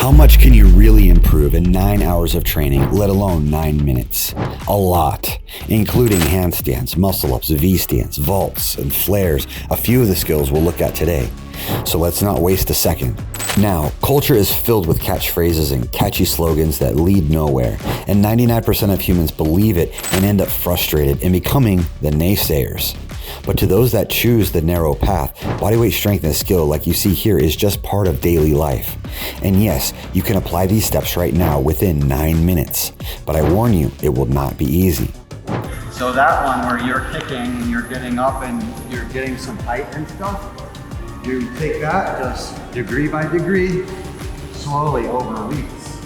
How much can you really improve in 9 hours of training, let alone 9 minutes? A lot, including handstands, muscle-ups, V-stands, vaults, and flares, a few of the skills we'll look at today. So let's not waste a second. Now, culture is filled with catchphrases and catchy slogans that lead nowhere, and 99% of humans believe it and end up frustrated and becoming the naysayers. But to those that choose the narrow path, bodyweight strength and skill like you see here is just part of daily life. And yes, you can apply these steps right now within 9 minutes, but I warn you, it will not be easy. So that one where you're kicking and you're getting up and you're getting some height and stuff, you take that just degree by degree, slowly over weeks.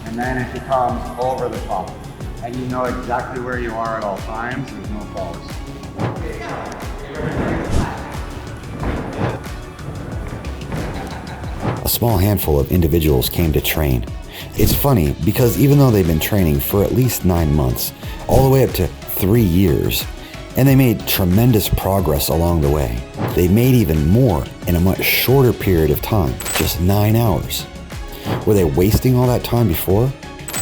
And then it becomes over the top. And you know exactly where you are at all times, there's no falls. A small handful of individuals came to train. It's funny because even though they've been training for at least 9 months, all the way up to 3 years, and they made tremendous progress along the way, they made even more in a much shorter period of time, just 9 hours. Were they wasting all that time before?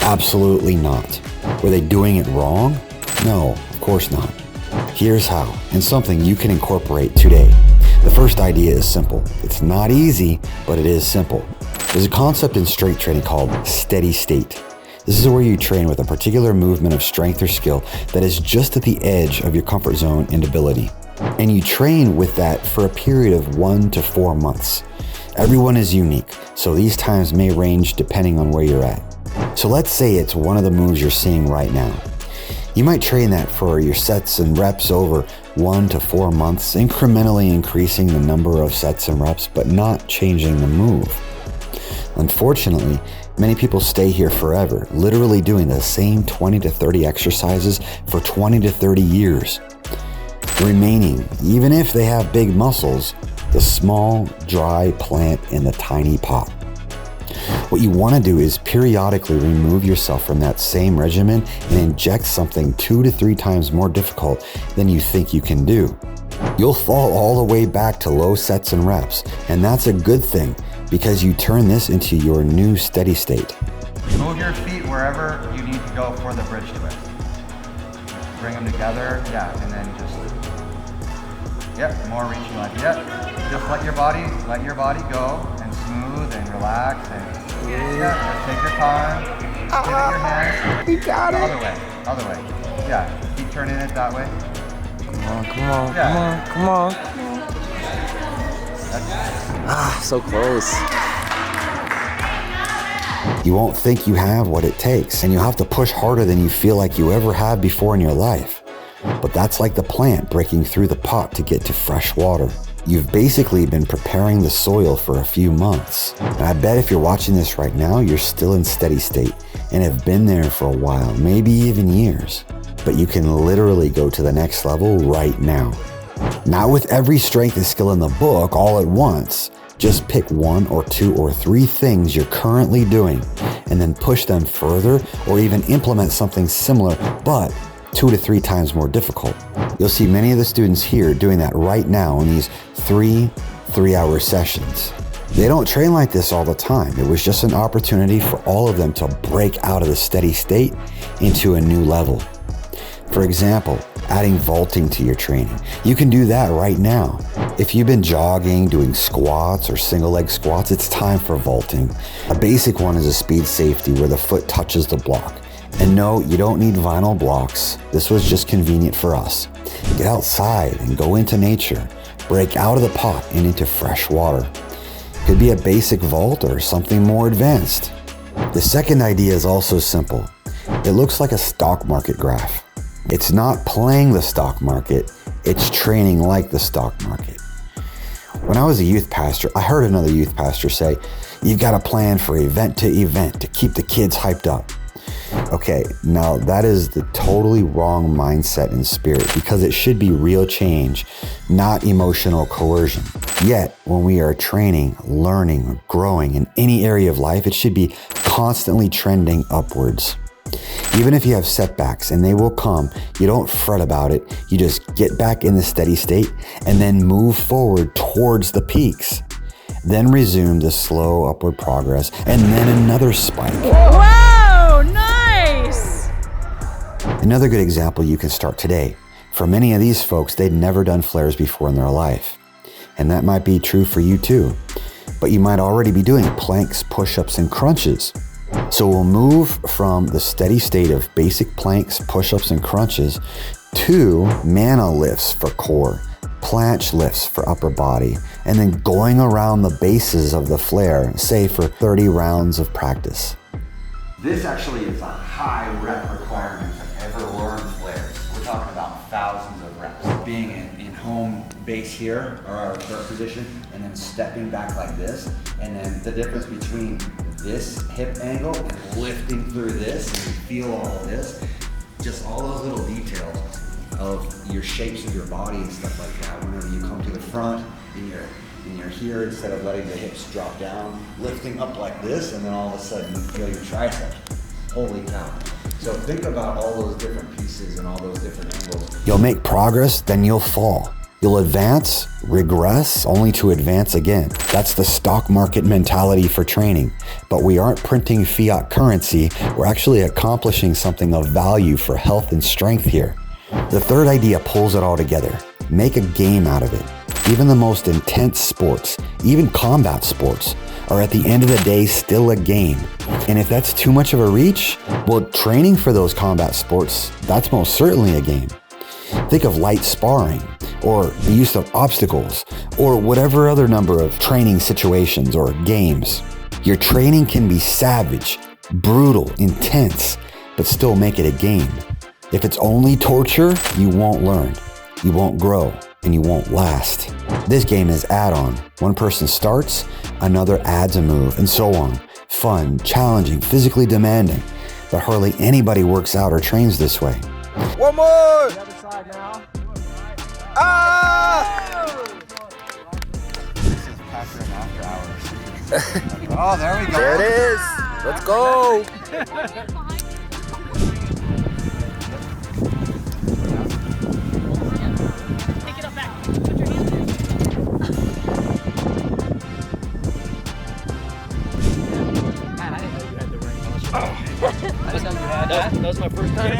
Absolutely not. Were they doing it wrong? No, of course not. Here's how, and something you can incorporate today. The first idea is simple. It's not easy, but it is simple. There's a concept in strength training called steady state. This is where you train with a particular movement of strength or skill that is just at the edge of your comfort zone and ability. And you train with that for a period of 1 to 4 months. Everyone is unique, so these times may range depending on where you're at. So let's say it's one of the moves you're seeing right now. You might train that for your sets and reps over 1 to 4 months, incrementally increasing the number of sets and reps, but not changing the move. Unfortunately, many people stay here forever, literally doing the same 20 to 30 exercises for 20 to 30 years, remaining, even if they have big muscles, the small, dry plant in the tiny pot. What you want to do is periodically remove yourself from that same regimen and inject something 2 to 3 times more difficult than you think you can do. You'll fall all the way back to low sets and reps, and that's a good thing because you turn this into your new steady state. Move your feet wherever you need to go for the bridge twist. Bring them together, and then just, more reaching like, just let your body go and smooth and relax and just take your time, give it your hands. You got it. Other way. Keep turning it that way. Come on. So close. You won't think you have what it takes, and you'll have to push harder than you feel like you ever have before in your life. But that's like the plant breaking through the pot to get to fresh water. You've basically been preparing the soil for a few months. And I bet if you're watching this right now, you're still in steady state and have been there for a while, maybe even years. But you can literally go to the next level right now. Not with every strength and skill in the book all at once. Just pick 1 or 2 or 3 things you're currently doing and then push them further or even implement something similar, but 2 to 3 times more difficult. You'll see many of the students here doing that right now in these 3-hour sessions. They don't train like this all the time. It was just an opportunity for all of them to break out of the steady state into a new level. For example, adding vaulting to your training. You can do that right now. If you've been jogging, doing squats or single leg squats, it's time for vaulting. A basic one is a speed safety where the foot touches the block. And no, you don't need vinyl blocks. This was just convenient for us. Get outside and go into nature. Break out of the pot and into fresh water. Could be a basic vault or something more advanced. The second idea is also simple. It looks like a stock market graph. It's not playing the stock market, it's training like the stock market. When I was a youth pastor, I heard another youth pastor say, "You've got to plan for event to event to keep the kids hyped up." Okay, now that is the totally wrong mindset and spirit because it should be real change, not emotional coercion. Yet, when we are training, learning, or growing in any area of life, it should be constantly trending upwards. Even if you have setbacks, and they will come, you don't fret about it. You just get back in the steady state and then move forward towards the peaks. then resume the slow upward progress, and then another spike. Whoa, nice! Another good example you can start today. For many of these folks, they'd never done flares before in their life. And that might be true for you too. But you might already be doing planks, push-ups, and crunches. So we'll move from the steady state of basic planks, push-ups, and crunches to mana lifts for core, planche lifts for upper body, and then going around the bases of the flare, say for 30 rounds of practice. This actually is a high rep requirement to ever learn flares. We're talking about thousands of reps. Being in home base here, or our current position, and then stepping back like this, and then the difference between this hip angle and lifting through this, and you feel all of this, just all those little details of your shapes of your body and stuff like that. Whenever you come to the front and you're here, instead of letting the hips drop down, lifting up like this, and then all of a sudden you feel your tricep. Holy cow. So think about all those different pieces and all those different angles. You'll make progress, then you'll fall. You'll advance, regress, only to advance again. That's the stock market mentality for training. But we aren't printing fiat currency, we're actually accomplishing something of value for health and strength here. The third idea pulls it all together. Make a game out of it. Even the most intense sports, even combat sports, are at the end of the day still a game. And if that's too much of a reach, well, training for those combat sports, that's most certainly a game. Think of light sparring, or the use of obstacles, or whatever other number of training situations or games. Your training can be savage, brutal, intense, but still make it a game. If it's only torture, you won't learn, you won't grow, and you won't last. This game is add-on. One person starts, another adds a move, and so on. Fun, challenging, physically demanding, but hardly anybody works out or trains this way. One more! The other side now. Ah! This is Pac-Rimian after hours. Oh, there we go. There it is. Let's go. Take it up back. Put your hands in. Man, I didn't know you had the ring. I didn't know you had that. That was my first time.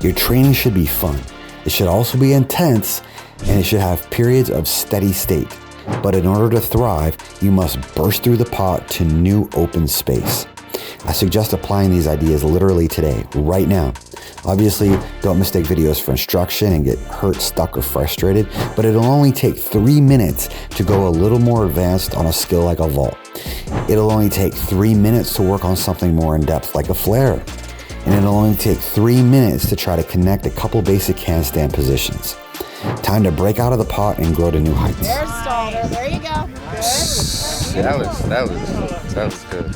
Your training should be fun. It should also be intense, and it should have periods of steady state. But in order to thrive, you must burst through the pot to new open space. I suggest applying these ideas literally today, right now. Obviously, don't mistake videos for instruction and get hurt, stuck, or frustrated, but it'll only take 3 minutes to go a little more advanced on a skill like a vault. It'll only take 3 minutes to work on something more in depth like a flare. And it'll only take 3 minutes to try to connect a couple basic handstand positions. Time to break out of the pot and grow to new heights. There's Stalder. There you go. Good. That was good.